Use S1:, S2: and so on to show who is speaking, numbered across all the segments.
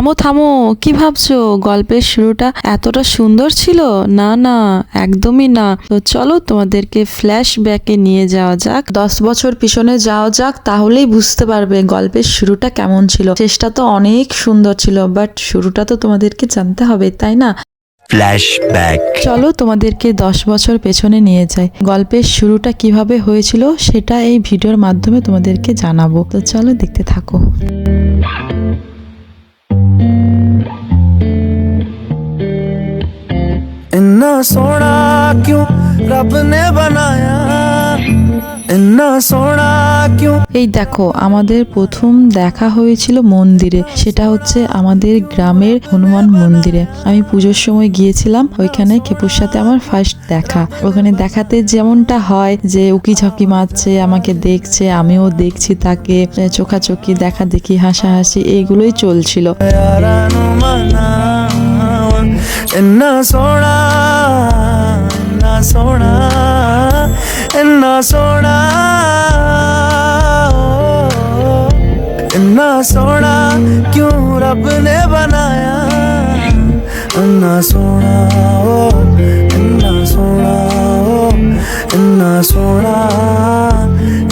S1: থামো থামো, কি ভাবছো গল্পের শুরুটা এতটা সুন্দর ছিল? না না, একদমই না। তো চলো তোমাদেরকে ফ্ল্যাশ ব্যাকে নিয়ে যাওয়া যাক, 10 বছর পিছনে যাওয়া যাক, তাহলেই বুঝতে পারবে গল্পের শুরুটা কেমন ছিল। শেষটা তো অনেক সুন্দর ছিল, বাট শুরুটা তো তোমাদেরকে জানতে হবে, তাই না?
S2: ফ্ল্যাশব্যাক।
S1: চলো তোমাদেরকে 10 বছর পেছনে নিয়ে যাই। গল্পের শুরুটা কিভাবে হয়েছিল সেটা এই ভিডিওর মাধ্যমে তোমাদেরকে জানাবো। তো চলো দেখতে থাকো।
S3: इन्ना सोना क्यों रब ने बनाया, इन्ना सोना क्यों।
S1: এই দেখো, আমাদের প্রথম দেখা হয়েছিল মন্দিরে, সেটা হচ্ছে আমাদের গ্রামের হনুমান মন্দিরে। আমি পুজোর সময় গিয়েছিলাম ওইখানে, খেপুর সাথে আমার ফার্স্ট দেখা। ওখানে দেখাতে যেমনটা হয় যে উকি ঝকি মারছে, আমাকে দেখছে, আমিও দেখছি তাকে, চোখাচোখি দেখা দেখি, হাসাহাসি, এইগুলোই চলছিল।
S3: इन्ना सोना, इन्ना सोना, इन्ना सोना, इन्ना सोना क्यों रब ने बनाया, इन्ना सोना, इन्ना सोना, इन्ना सोना,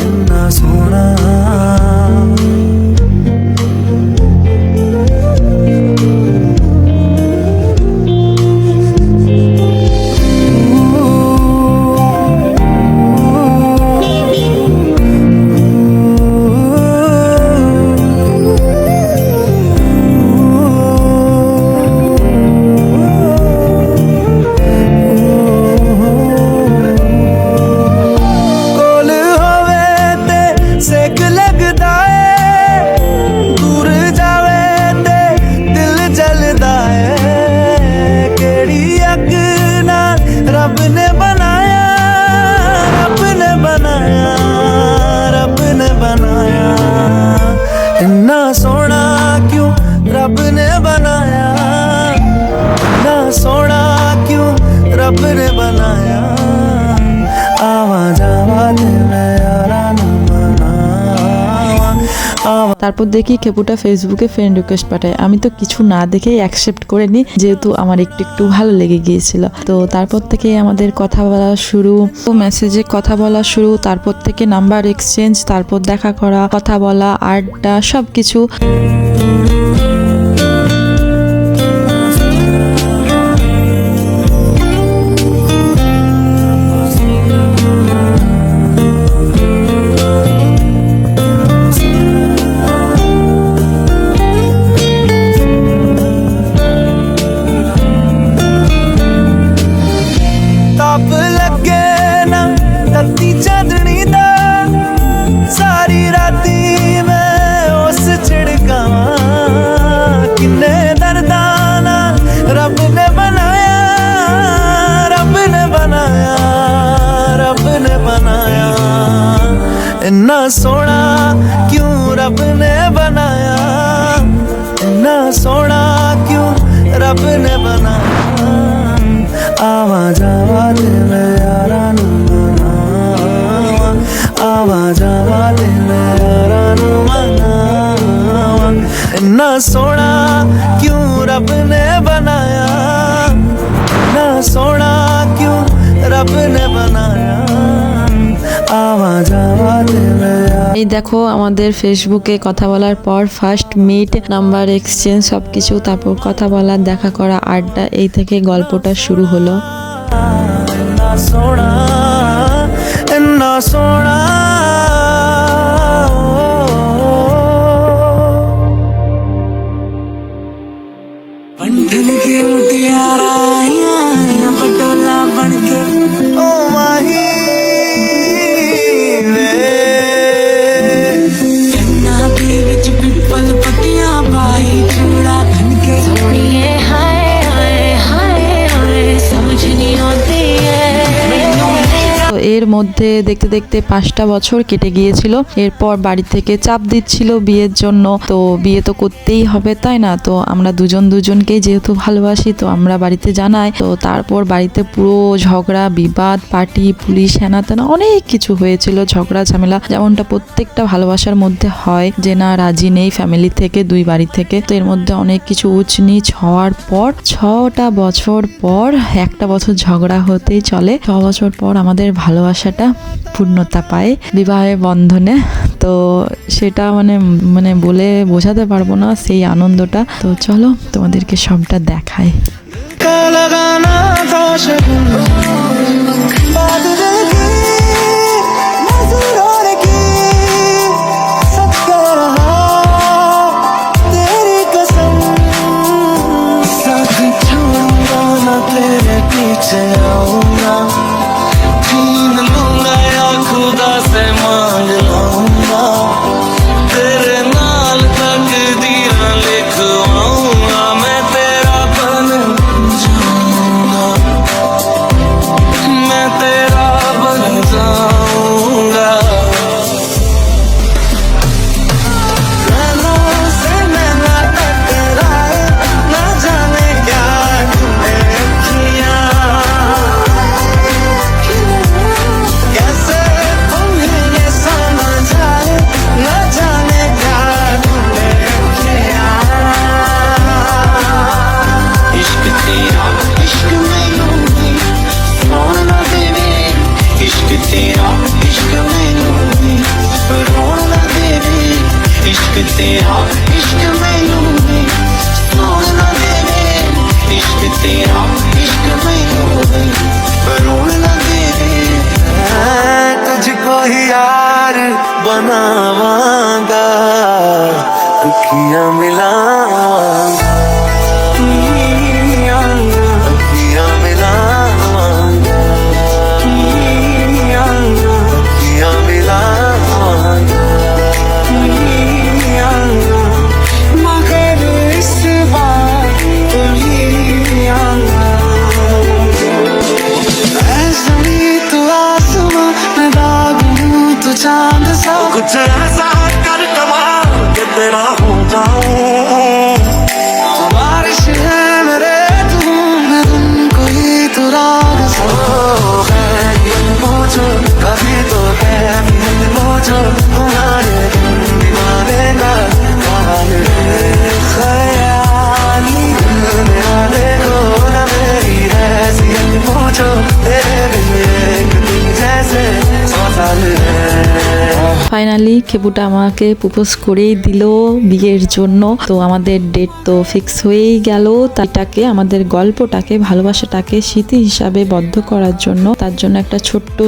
S3: इन्ना सोना। रब ने बनाया, रब ने बनाया, रब ने बनाया, इन्ना सोना क्यों रब ने बनाया, इन्ना सोना क्यों रब ने बनाया। आवाज आवाज में यारा न
S1: তারপর দেখি খেপুটা ফেসবুকে ফ্রেন্ড রিকোয়েস্ট পাঠায়। আমি তো কিছু না দেখেই অ্যাকসেপ্ট করে নিই, যেহেতু আমার একটু একটু ভালো লেগে গিয়েছিল। তো তারপর থেকে আমাদের কথা বলা শুরু, তো মেসেজে কথা বলা শুরু, তারপর থেকে নাম্বার এক্সচেঞ্জ, তারপর দেখা করা, কথা বলা, আড্ডা, সবকিছু।
S3: चांदनी दा सारी राती मैं उस छिड़कावा, किन्ने दर्दां नाल रब ने बनाया, रब ने बनाया, रब ने बनाया। इन्ना सोना क्यों रब ने बनाया, इन्ना सोना क्यों रब ने बनाया। आवाज आवाज में यारा नू, आवाज आवाज में यारा नू मनावा। इन्ना सोना क्यों रब ने बनाया, इन्ना सोना क्यों रब ने बनाया। आवाज आवाज में।
S1: এই দেখো, আমাদের ফেসবুকে কথা বলার পর ফার্স্ট মিট, নাম্বার এক্সচেঞ্জ, সবকিছু, তারপর কথা বলা, দেখা করা, আড্ডা, এই থেকে গল্পটা শুরু হলো।
S3: इन्ना सोना, इन्ना सोना, पंठन के मुटियारा आया पटोला बनके, ओ माही वे कन्ना के विच पिपल पत्तियां पाई चूड़ा बनके, सोनिए हाय हाय हाय हाय समझ नहीं आती है।
S1: তো এর এর মধ্যে দেখতে দেখতে 5টা বছর কেটে গিয়েছিল। এরপর বাড়ি থেকে চাপ দিচ্ছিল বিয়ের জন্য, তো বিয়ে তো করতেই হবে তাই না, তো আমরা দুজনকেই যেহেতু ভালোবাসি তো আমরা বাড়িতে জানাই। তো তারপর বাড়িতে পুরো ঝগড়া বিবাদ, পার্টি, পুলিশ, হেনা তেনা অনেক কিছু হয়েছিল, ঝগড়া ঝামেলা, যেমনটা প্রত্যেকটা ভালোবাসার মধ্যে হয় যে না রাজি নেই ফ্যামিলি থেকে, দুই বাড়ি থেকে। তো এর মধ্যে অনেক কিছু উঁচ নিচ হওয়ার পর 6টা বছর পর, একটা বছর ঝগড়া হতেই চলে, 6 বছর পর আমাদের ভালোবাসাটা পূর্ণতা পায় বিবাহের বন্ধনে। তো সেটা মানে বলে বোঝাতে পারবো না সেই আনন্দটা। তো চলো তোমাদেরকে সবটা দেখাই।
S2: लगाना था शगुन बात दिल की नजरों की सच कह रहा तेरी कसम साथ छोड़ूंगा ना तेरे पीछे आऊंगा छीन लूंगा या खुदा से मांग लाऊंगा तेरे नाल तकदीर लिखवाऊंगा मैं तेरा बन जाऊंगा मैं तेरा बन जाऊंगा नैनों से नैना टकराए ना जाने क्या तूने किया कैसे तुम्हें ये समझ आए ना जाने क्या तूने किया इश्क तेरा इश्क में यूं ही रोना देवे इश्क तेरा इश्क में यूं ही रोना देवे इश्क तेरा इश्क में यूं ही रोना देवे इश्क तेरा इश्क में यूं ही रोना देवे मैं तुझको ही यार बनावांगा दुखियां मिलावांगा दुखियां मिलावांगा दुखियां मिलावांगा मगर इस बार ऐसा ही तू आसमां मैं दाग हूँ तू चांद सा कुछ ऐसा कर कमाल कि तेरा हो जाऊं बारिश है मेरे तू मैं तुमको ही तू राग सा है ये मुझे कभी तो है मुझे तुम्हारे दीवाने का हाल है ख्याली में आने को ना मेरी हैसियत मुझे तेरे एक दिन जैसे साल है
S1: ফাইনালি খেপুটা আমাকে প্রপোজ করেই দিল বিয়ের জন্য। তো আমাদের ডেট তো ফিক্স হয়েই গেল। তাইটাকে আমাদের গল্পটাকে ভালোবাসাটাকে স্মৃতি হিসাবে বদ্ধ করার জন্য, তার জন্য একটা ছোট্ট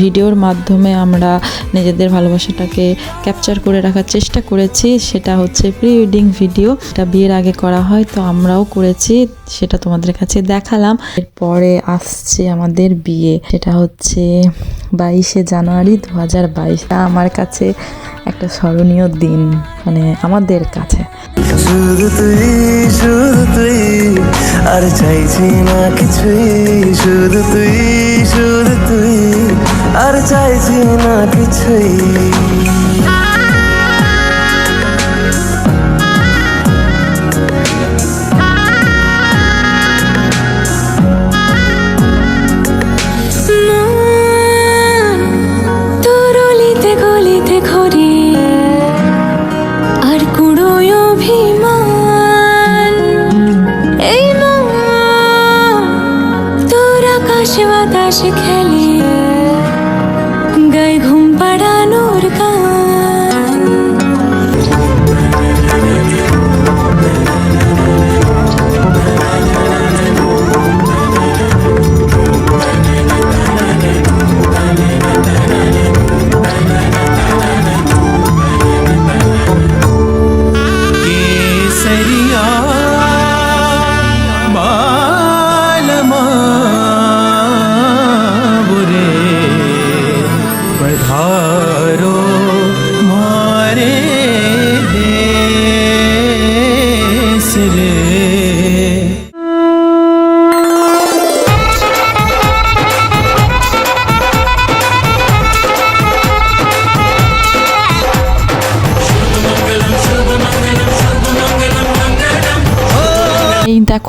S1: ভিডিওর মাধ্যমে আমরা নিজেদের ভালোবাসাটাকে ক্যাপচার করে রাখার চেষ্টা করেছি। সেটা হচ্ছে প্রি ওয়েডিং ভিডিও, এটা বিয়ের আগে করা হয়, তো আমরাও করেছি, সেটা তোমাদের কাছে দেখালাম। এরপরে আসছে আমাদের বিয়ে, সেটা হচ্ছে 22শে জানুয়ারি 2022। আমার কাছে একটা স্মরণীয় দিন, আমাদের কাছে।
S2: শুধু তুই আর চাইছি না কিছুই শুধু তুই আর চাইছি না কিছুই
S4: বাতাস খেলে গায়ে ঘুম পাড়ানোর গান
S2: केसरिया बालमा बुरे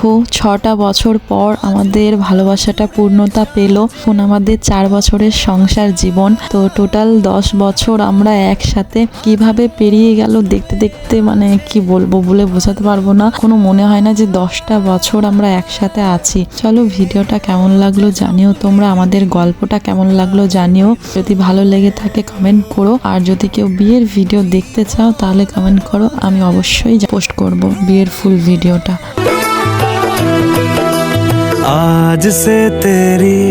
S1: দেখো 6টা বছর পর আমাদের ভালোবাসাটা পূর্ণতা পেল। এখন আমাদের 4 বছরের সংসার জীবন। তো টোটাল 10 বছর আমরা একসাথে কিভাবে পেরিয়ে গেল দেখতে দেখতে, মানে কি বলবো, বলে বোঝাতে পারবো না। কোনো মনে হয় না যে 10টা বছর আমরা একসাথে আছি। চলো ভিডিওটা কেমন লাগলো জানিও তোমরা, আমাদের গল্পটা কেমন লাগলো জানিও। যদি ভালো লেগে থাকে কমেন্ট করো, আর যদি কেউ বিয়ের ভিডিও দেখতে চাও তাহলে কমেন্ট করো, আমি অবশ্যই পোস্ট করব বিয়ের ফুল ভিডিওটা।
S2: आज से तेरी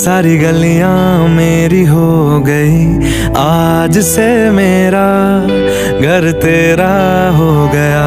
S2: सारी गलियां मेरी हो गई, आज से मेरा घर तेरा हो गया।